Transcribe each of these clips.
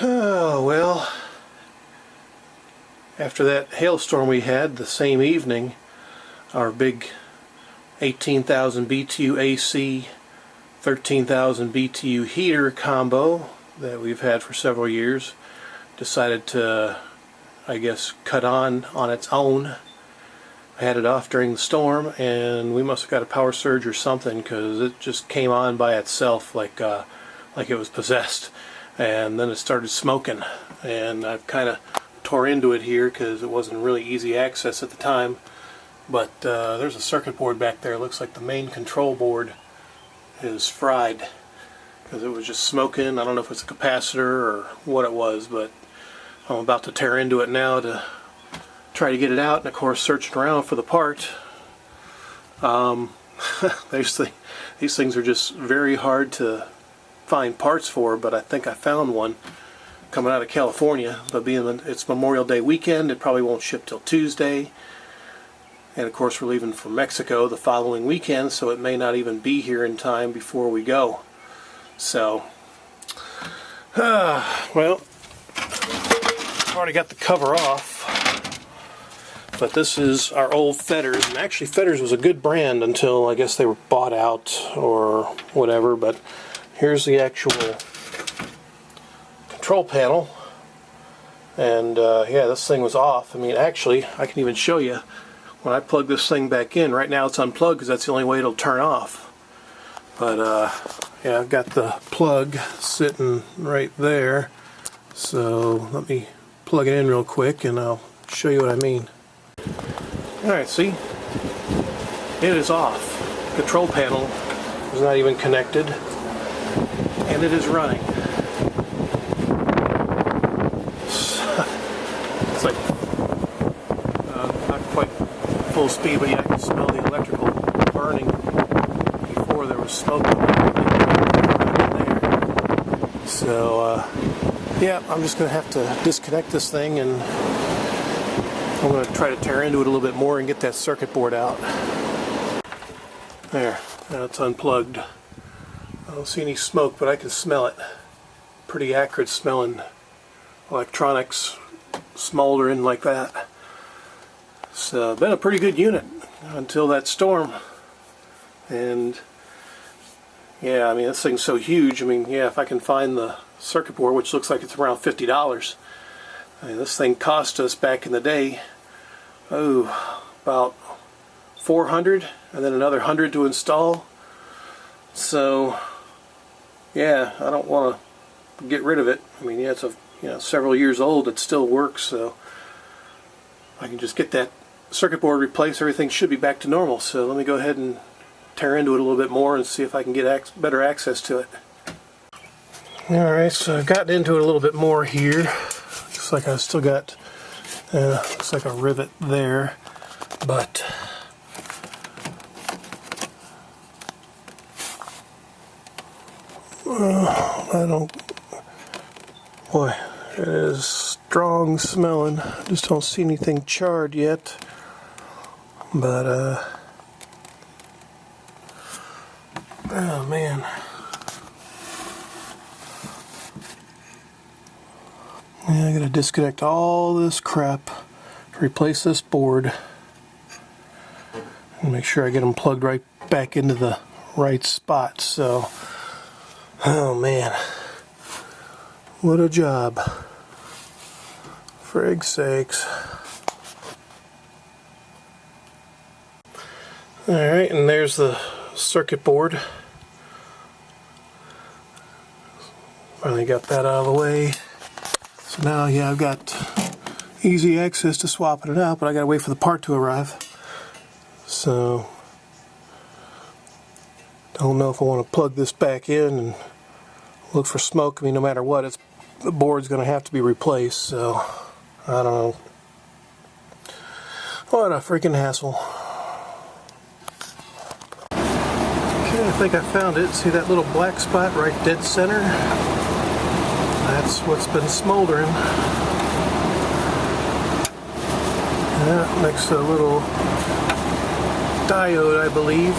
Oh, well, after that hailstorm we had the same evening, our big 18,000 BTU AC, 13,000 BTU heater combo that we've had for several years decided to, I guess, cut on its own. I had it off during the storm, and we must have got a power surge or something, because it just came on by itself like it was possessed. And then it started smoking, and I've kind of tore into it here because it wasn't really easy access at the time. But there's a circuit board back there. It looks like the main control board is fried because it was just smoking. I don't know if it's a capacitor or what it was, but I'm about to tear into it now to try to get it out, and of course searching around for the part. These things are just very hard to find parts for, but I think I found one coming out of California. But being it's Memorial Day weekend, it probably won't ship till Tuesday, and of course we're leaving for Mexico the following weekend, so it may not even be here in time before we go. So well, I've already got the cover off, but this is our old Fedders, and actually Fedders was a good brand until I guess they were bought out or whatever. But here's the actual control panel, and yeah, this thing was off. I mean, actually, I can even show you when I plug this thing back in. Right now it's unplugged because that's the only way it'll turn off. But yeah, I've got the plug sitting right there, so let me plug it in real quick and I'll show you what I mean. Alright, see? It is off. Control panel is not even connected, and it is running. It's like not quite full speed, but yeah, I can smell the electrical burning before there was smoke in there. So yeah, I'm just going to have to disconnect this thing, and I'm going to try to tear into it a little bit more and get that circuit board out. There, now it's unplugged. I don't see any smoke, but I can smell it. Pretty acrid smelling electronics smoldering like that. It's been a pretty good unit until that storm. And yeah, I mean, this thing's so huge. I mean, yeah, if I can find the circuit board, which looks like it's around $50. I mean, this thing cost us back in the day, about $400, and then another $100 to install. So yeah, I don't want to get rid of it. I mean, yeah, it's several years old. It still works, so I can just get that circuit board replaced. Everything should be back to normal. So let me go ahead and tear into it a little bit more and see if I can get better access to it. Alright, so I've gotten into it a little bit more here. Looks like I've still got looks like a rivet there, but I don't, boy, it is strong smelling. I just don't see anything charred yet, but oh man. Yeah, I gotta disconnect all this crap to replace this board and make sure I get them plugged right back into the right spot. So, oh man, what a job. Frig's sakes. Alright, and there's the circuit board. Finally got that out of the way. So now, yeah, I've got easy access to swapping it out, but I gotta wait for the part to arrive. So, don't know if I want to plug this back in and look for smoke. I mean, no matter what, the board's gonna have to be replaced, so I don't know. What a freaking hassle. Okay, I think I found it. See that little black spot right dead center? That's what's been smoldering. Yeah, next to a little diode, I believe.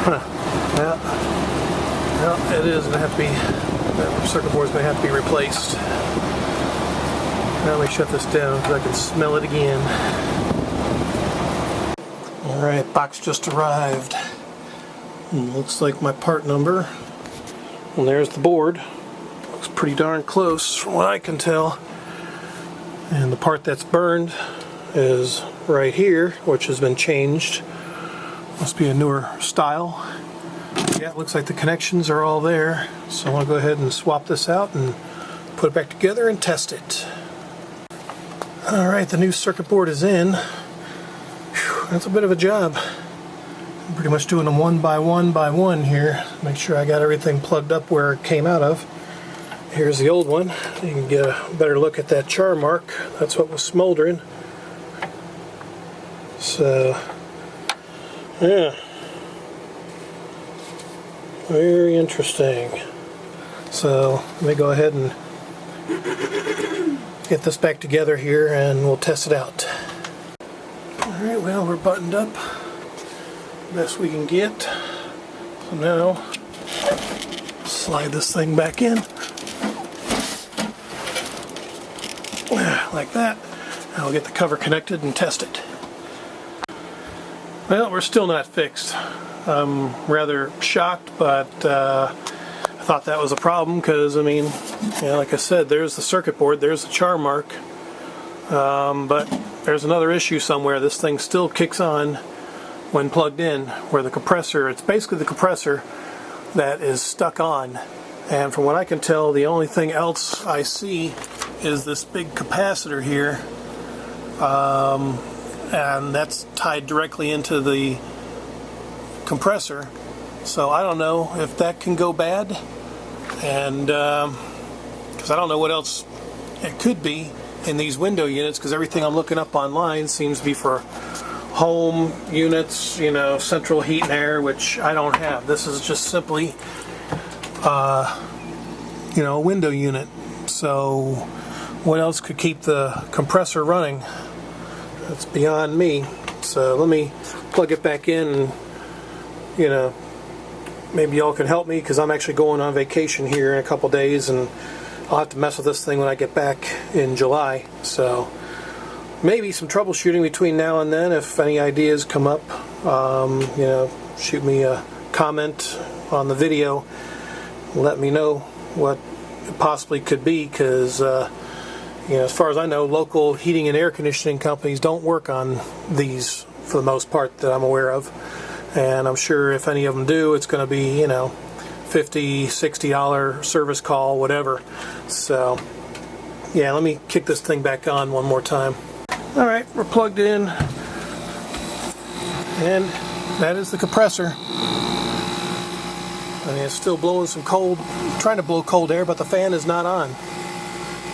Huh. Yeah. Well, it is going to have to be, that circuit board is going to have to be replaced. Now let me shut this down because I can smell it again. Alright, box just arrived. Looks like my part number. And there's the board. Looks pretty darn close from what I can tell. And the part that's burned is right here, which has been changed. Must be a newer style. Yeah, it looks like the connections are all there. So I'm going to go ahead and swap this out and put it back together and test it. Alright, the new circuit board is in. Whew, that's a bit of a job. I'm pretty much doing them one by one here. Make sure I got everything plugged up where it came out of. Here's the old one. You can get a better look at that char mark. That's what was smoldering. So, yeah. Very interesting. So, let me go ahead and get this back together here and we'll test it out. Alright, well, we're buttoned up best we can get. So now, slide this thing back in. Like that. I'll get the cover connected and test it. Well, we're still not fixed. I'm rather shocked, but I thought that was a problem because, I mean, yeah, like I said, there's the circuit board, there's the char mark, but there's another issue somewhere. This thing still kicks on when plugged in, where the compressor, it's basically the compressor that is stuck on. And from what I can tell, the only thing else I see is this big capacitor here, and that's tied directly into the compressor. So I don't know if that can go bad, and because I don't know what else it could be in these window units, because everything I'm looking up online seems to be for home units, you know, central heat and air, which I don't have. This is just simply you know, a window unit. So what else could keep the compressor running? That's beyond me. So let me plug it back in and, you know, maybe y'all can help me, because I'm actually going on vacation here in a couple days and I'll have to mess with this thing when I get back in July. So maybe some troubleshooting between now and then. If any ideas come up, you know, shoot me a comment on the video. Let me know what it possibly could be, because you know, as far as I know, local heating and air conditioning companies don't work on these for the most part that I'm aware of. And I'm sure if any of them do, it's going to be, you know, $50, $60 service call, whatever. So yeah, let me kick this thing back on one more time. Alright, we're plugged in, and that is the compressor. I mean, it's still blowing some cold, trying to blow cold air, but the fan is not on.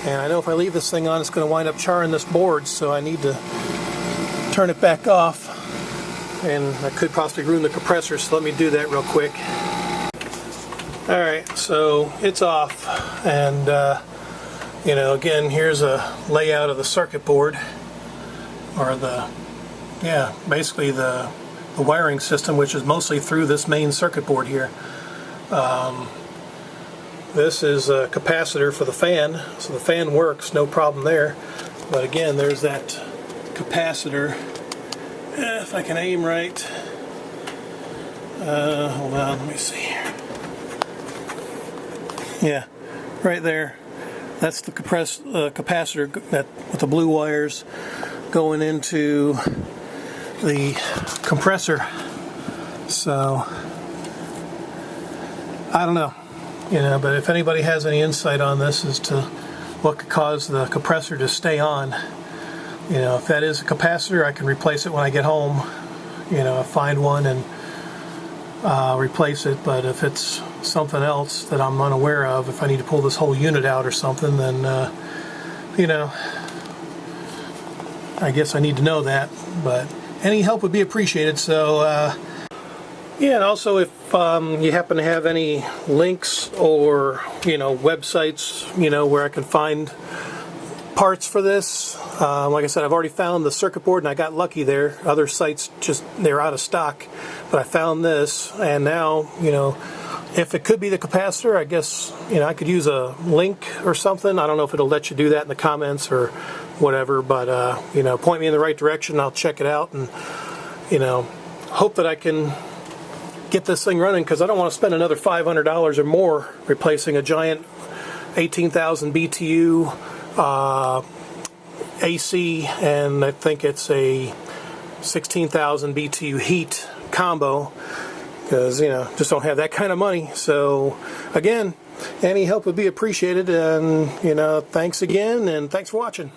And I know if I leave this thing on, it's going to wind up charring this board, so I need to turn it back off. And I could possibly ruin the compressor, so let me do that real quick. Alright, so it's off, and you know, again, here's a layout of the circuit board, or the, yeah, basically the wiring system, which is mostly through this main circuit board here. This is a capacitor for the fan, so the fan works, no problem there. But again, there's that capacitor. If I can aim right. Hold on, let me see here. Yeah, right there. That's the capacitor that with the blue wires going into the compressor. So I don't know, you know, but if anybody has any insight on this as to what could cause the compressor to stay on, you know, if that is a capacitor, I can replace it when I get home. You know, find one and replace it. But if it's something else that I'm unaware of, if I need to pull this whole unit out or something, then you know, I guess I need to know that. But any help would be appreciated. So yeah, and also if you happen to have any links or, you know, websites, you know, where I can find parts for this. Like I said, I've already found the circuit board and I got lucky there. Other sites just, they're out of stock, but I found this, and now, you know, If it could be the capacitor, I guess, you know, I could use a link or something. I don't know if it'll let you do that in the comments or whatever, but you know, point me in the right direction. I'll check it out, and you know, hope that I can get this thing running, because I don't want to spend another $500 or more replacing a giant 18,000 BTU AC, and I think it's a 16,000 BTU heat combo, because, you know, just don't have that kind of money. So again, any help would be appreciated, and you know, thanks again, and thanks for watching.